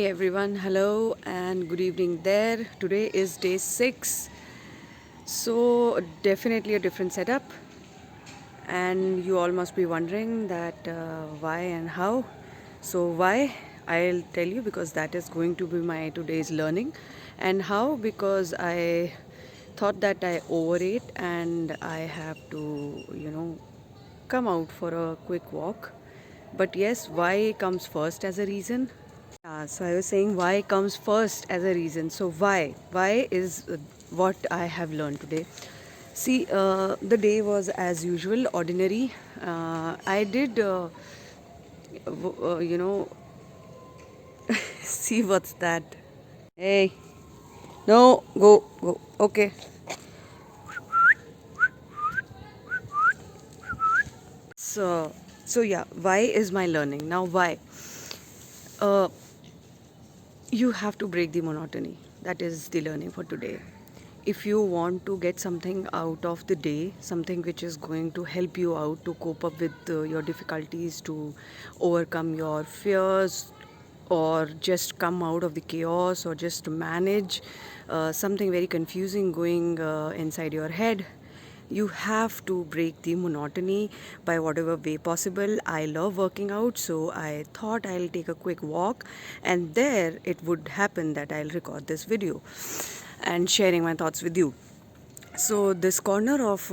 everyone, hello and good evening there. Today is day 6, so definitely a different setup, and you all must be wondering that why and how. So why, I'll tell you, because that is going to be my today's learning. And how, because I thought that I overate and I have to come out for a quick walk. But yes, why comes first as a reason. So I was saying why comes first as a reason. So why? Why is what I have learned today. See, the day was as usual, ordinary. I did, you know, see what's that? Hey, no, go, go. Okay. So yeah, why is my learning now? Why? Uh, you have to break the monotony. That is the learning for today. If you want to get something out of the day, something which is going to help you out to cope up with your difficulties, to overcome your fears, or just come out of the chaos, or just to manage something very confusing going inside your head, you have to break the monotony by whatever way possible. I love working out, so I thought I'll take a quick walk, and there it would happen that I'll record this video and sharing my thoughts with you. So this corner of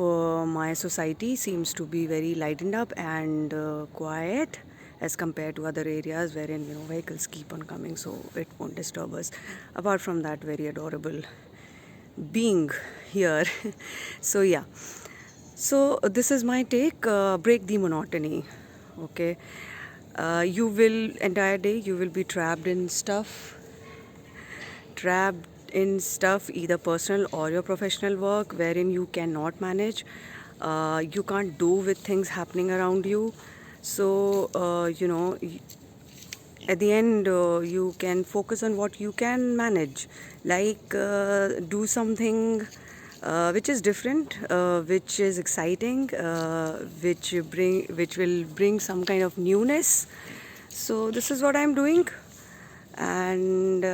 my society seems to be very lightened up and quiet as compared to other areas wherein vehicles keep on coming, so it won't disturb us. Apart from that, very adorable being here. So yeah, so this is my take. Break the monotony. Okay, you will entire day you will be trapped in stuff, either personal or your professional work, wherein you cannot manage. You can't do with things happening around you. So at the end, you can focus on what you can manage, like do something which is different, which is exciting, which will bring some kind of newness. So this is what I'm doing, and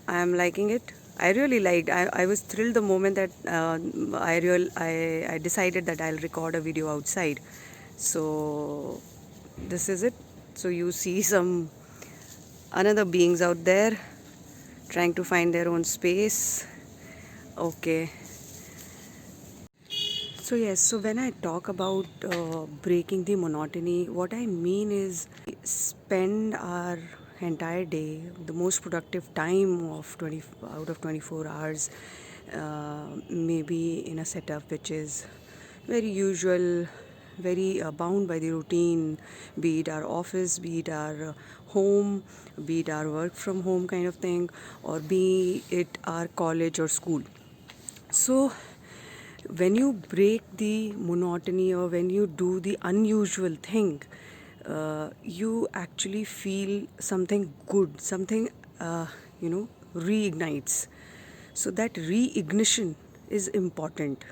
I'm liking it. I really liked. I was thrilled the moment that I decided that I'll record a video outside. So this is it. So you see some another beings out there trying to find their own space. Okay. So yes, so when I talk about breaking the monotony, what I mean is spend our entire day, the most productive time of 20 out of 24 hours, maybe in a setup which is very usual, very bound by the routine, be it our office, be it our home, be it our work from home kind of thing, or be it our college or school. So when you break the monotony, or when you do the unusual thing, you actually feel something good, something reignites. So that reignition is important,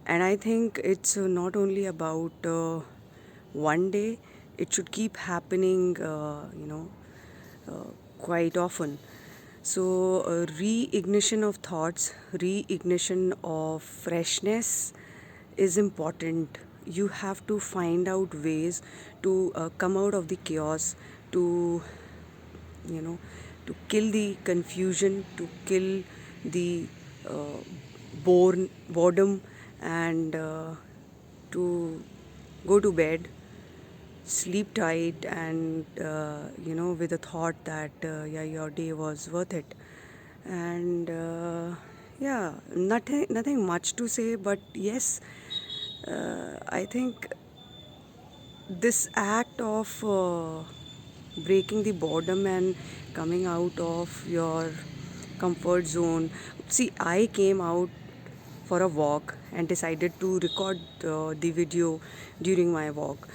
and I think it's not only about one day. It should keep happening quite often. So, reignition of thoughts, reignition of freshness is important. You have to find out ways to come out of the chaos, to you know, to kill the confusion, to kill the boredom, and to go to bed, sleep tight, and with a thought that yeah, your day was worth it. And yeah, nothing much to say, but yes, I think this act of breaking the boredom and coming out of your comfort zone. See, I came out for a walk and decided to record the video during my walk.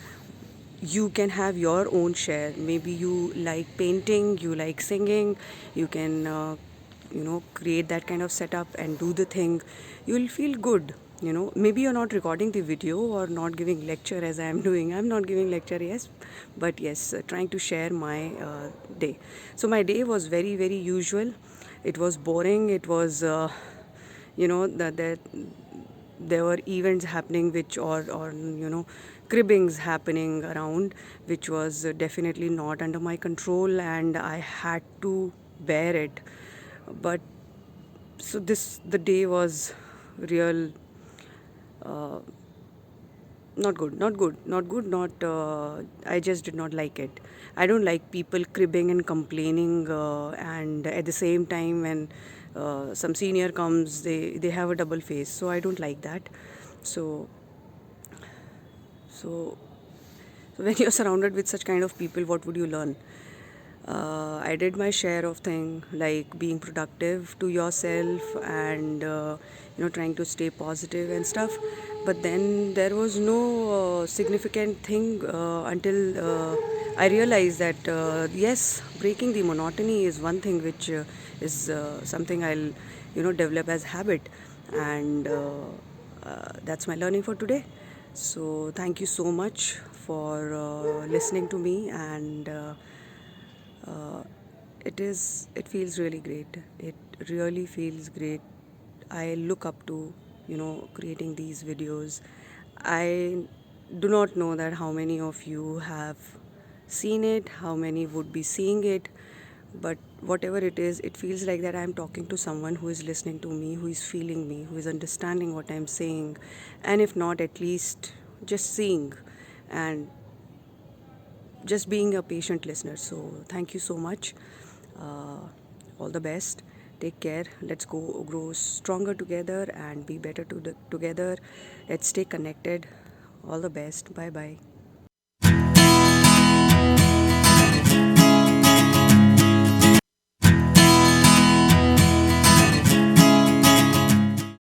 You can have your own share. Maybe you like painting, you like singing, you can create that kind of setup and do the thing. You will feel good. maybe you're not recording the video or not giving lecture as I am doing. I'm not giving lecture, yes, but yes, trying to share my day. So my day was very, very usual. It was boring. It was, that there were events happening or cribbings happening around, which was definitely not under my control, and I had to bear it. But so the day was real, uh, not good, not good, not good, not I just did not like it. I don't like people cribbing and complaining, and at the same time when some senior comes, they have a double face, so I don't like that. So so so when you're surrounded with such kind of people, what would you learn? I did my share of thing, like being productive to yourself and trying to stay positive and stuff. But then there was no significant thing until I realized that yes, breaking the monotony is one thing which is something I'll develop as habit, and that's my learning for today. So thank you so much for listening to me, and uh, it feels really great. It really feels great. I look up to creating these videos. I do not know that how many of you have seen it, how many would be seeing it, but whatever it is, it feels like that I'm talking to someone who is listening to me, who is feeling me, who is understanding what I'm saying, and if not, at least just seeing and just being a patient listener. So thank you so much. uh, all the best. Take care. Let's go grow stronger together and be better together. Let's stay connected. All the best. Bye bye.